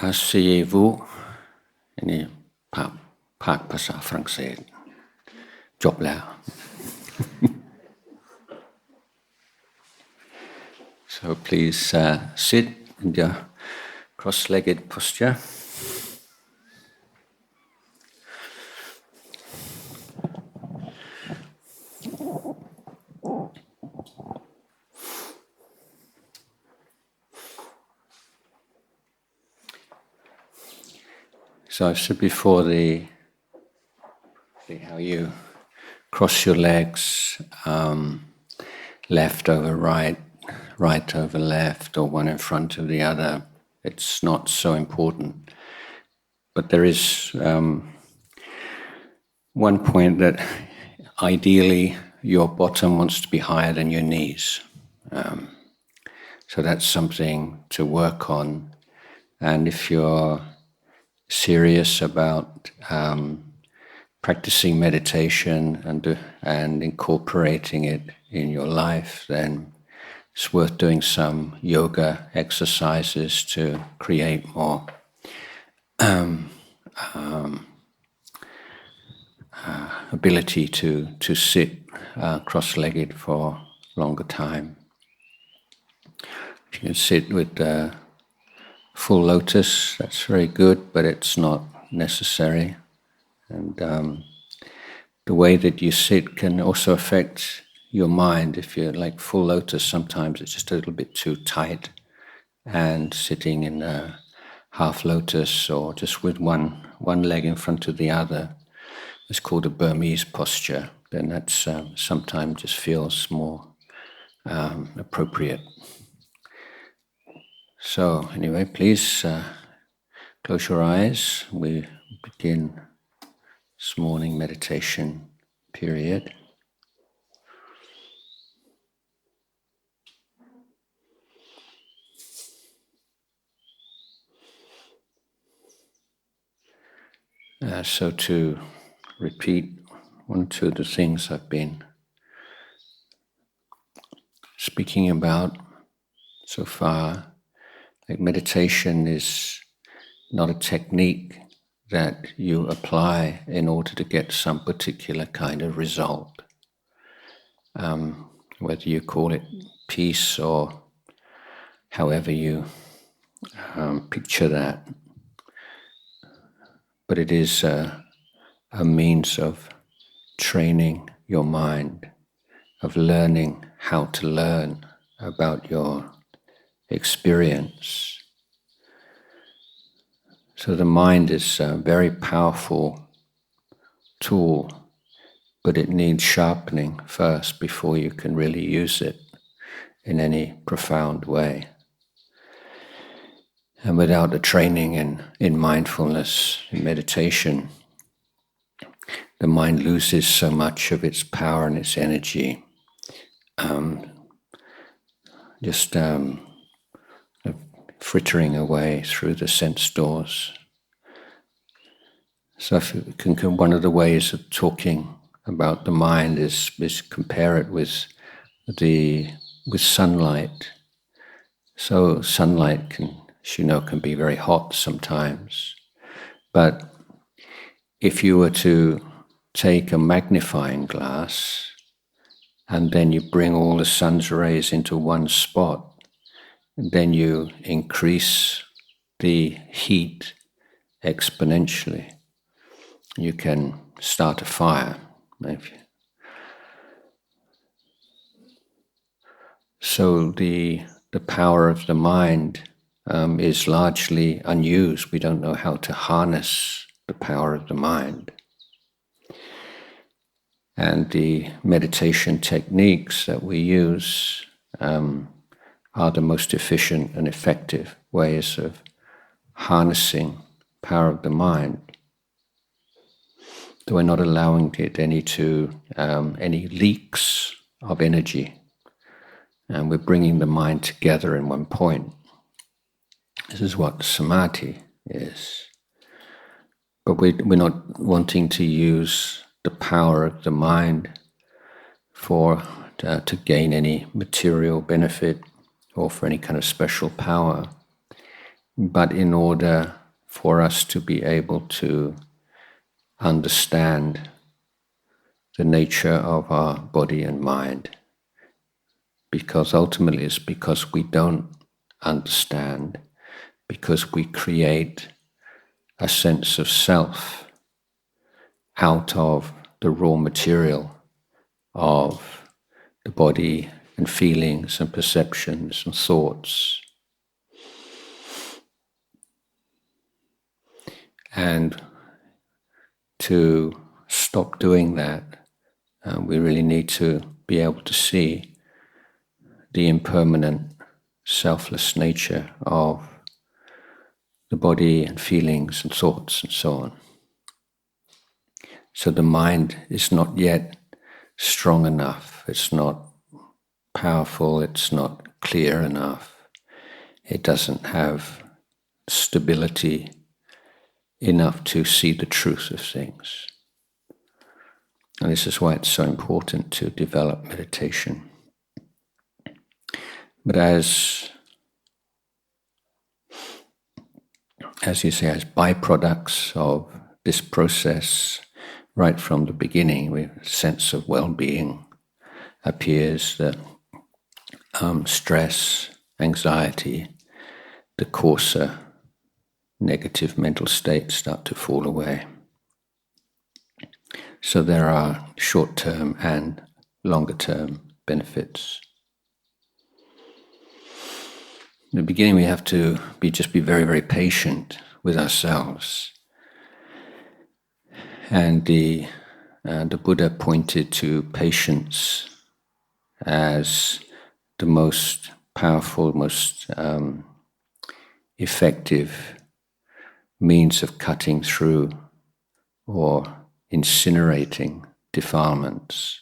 asseyez-vous อันนี้ภาคภาษาฝรั่งเศสจบแล้ว So please sit in your cross-legged posture. So I've said before how you cross your legs, left over right, right over left, or one in front of the other. It's not so important. But there is one point that ideally your bottom wants to be higher than your knees. So that's something to work on. And if you're serious about practicing meditation and incorporating it in your life, then it's worth doing some yoga exercises to create more ability to sit cross-legged for longer time. If you can sit with full lotus, that's very good, but it's not necessary. And the way that you sit can also affect your mind. If you're like full lotus, sometimes it's just a little bit too tight, and sitting in a half lotus or just with one leg in front of the other, it's called a Burmese posture, then that's sometimes just feels more appropriate. So anyway, please close your eyes. We begin this morning meditation period. So to repeat one or two of the things I've been speaking about so far, like meditation is not a technique that you apply in order to get some particular kind of result. Whether you call it peace or however you picture that. But it is a means of training your mind, of learning how to learn about your experience. So the mind is a very powerful tool, but it needs sharpening first before you can really use it in any profound way. And without the training in mindfulness, in meditation, the mind loses so much of its power and its energy. Frittering away through the sense doors. So if you can, one of the ways of talking about the mind is compare it with sunlight. So sunlight can, as you know, can be very hot sometimes. But if you were to take a magnifying glass and then you bring all the sun's rays into one spot, then you increase the heat exponentially. You can start a fire. So the power of the mind is largely unused. We don't know how to harness the power of the mind. And the meditation techniques that we use are the most efficient and effective ways of harnessing power of the mind. So we're not allowing it any leaks of energy, and we're bringing the mind together in one point. This is what samadhi is. But we're not wanting to use the power of the mind to gain any material benefit or for any kind of special power. But in order for us to be able to understand the nature of our body and mind, because ultimately it's because we don't understand, because we create a sense of self out of the raw material of the body and feelings and perceptions and thoughts. And to stop doing that, we really need to be able to see the impermanent, selfless nature of the body and feelings and thoughts and so on. So the mind is not yet strong enough, it's not powerful, it's not clear enough, it doesn't have stability enough to see the truth of things. And this is why it's so important to develop meditation. But as you say, as byproducts of this process, right from the beginning, a sense of well-being appears, that stress, anxiety, the coarser negative mental states start to fall away. So there are short-term and longer-term benefits. In the beginning, we have to just be very, very patient with ourselves. And the Buddha pointed to patience as the most powerful, most effective means of cutting through or incinerating defilements.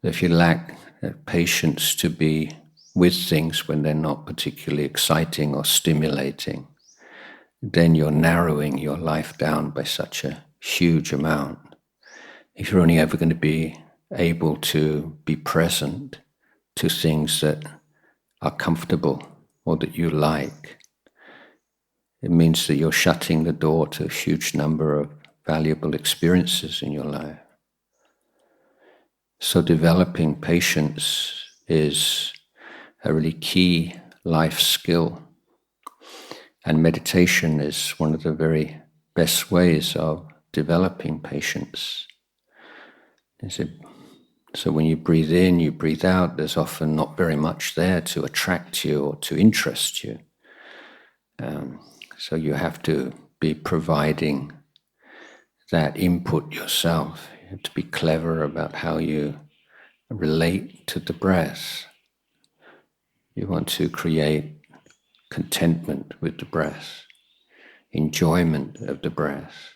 If you lack patience to be with things when they're not particularly exciting or stimulating, then you're narrowing your life down by such a huge amount. If you're only ever going to be able to be present to things that are comfortable or that you like, it means that you're shutting the door to a huge number of valuable experiences in your life. So developing patience is a really key life skill. And meditation is one of the very best ways of developing patience. So when you breathe in, you breathe out, there's often not very much there to attract you or to interest you. So you have to be providing that input yourself. You have to be clever about how you relate to the breath. You want to create contentment with the breath, enjoyment of the breath.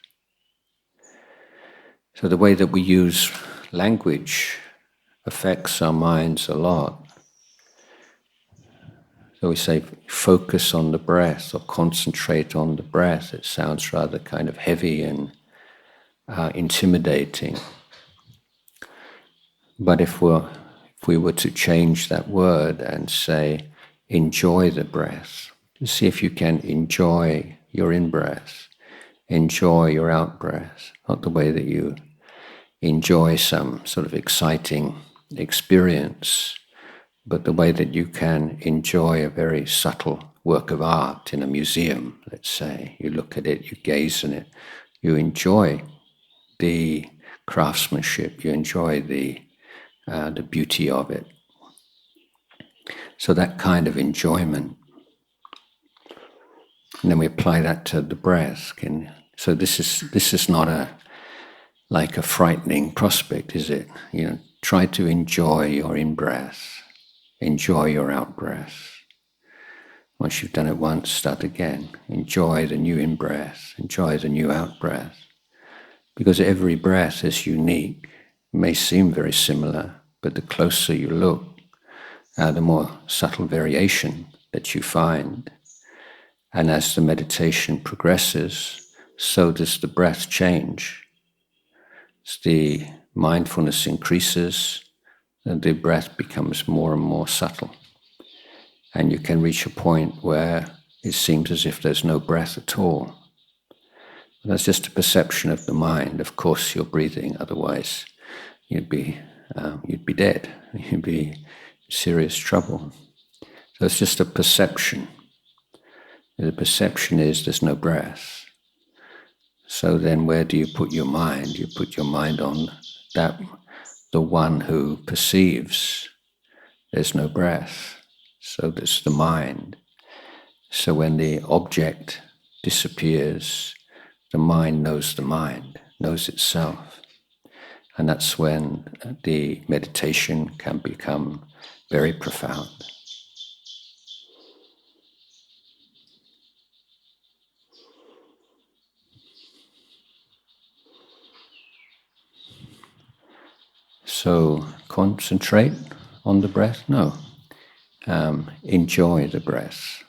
So the way that we use language affects our minds a lot. So we say focus on the breath or concentrate on the breath. It sounds rather kind of heavy and intimidating. But if we were to change that word and say enjoy the breath, see if you can enjoy your in-breath, enjoy your out-breath, not the way that you enjoy some sort of exciting experience, but the way that you can enjoy a very subtle work of art in a museum, let's say. You look at it, you gaze on it, you enjoy the craftsmanship, you enjoy the beauty of it. So that kind of enjoyment. And then we apply that to the breath. So this is not like a frightening prospect, is it? Try to enjoy your in-breath, enjoy your out-breath. Once you've done it once, start again. Enjoy the new in-breath, enjoy the new out-breath. Because every breath is unique. It may seem very similar, but the closer you look, the more subtle variation that you find. And as the meditation progresses, so does the breath change. As the mindfulness increases, the breath becomes more and more subtle. And you can reach a point where it seems as if there's no breath at all. That's just a perception of the mind. Of course, you're breathing; otherwise, you'd be dead. You'd be in serious trouble. So it's just a perception. The perception is there's no breath. So then, where do you put your mind? You put your mind on that, the one who perceives there's no breath. So that's the mind. So when the object disappears, the mind, knows itself. And that's when the meditation can become very profound. So concentrate on the breath? No. Enjoy the breath.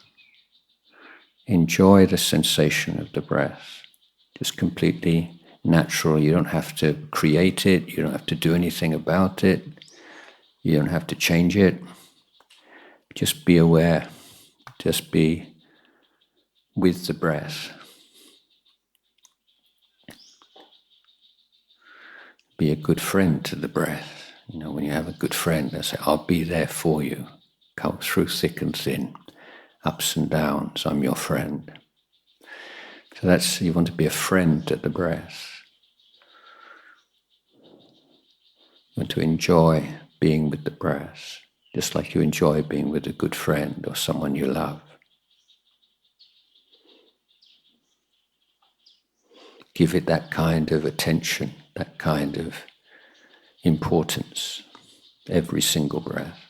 Enjoy the sensation of the breath. Just completely natural. You don't have to create it. You don't have to do anything about it. You don't have to change it. Just be aware. Just be with the breath. Be a good friend to the breath. You know, when you have a good friend, they say, I'll be there for you. Come through thick and thin, ups and downs, I'm your friend. So that's, you want to be a friend to the breath. You want to enjoy being with the breath, just like you enjoy being with a good friend or someone you love. Give it that kind of attention, that kind of importance, every single breath.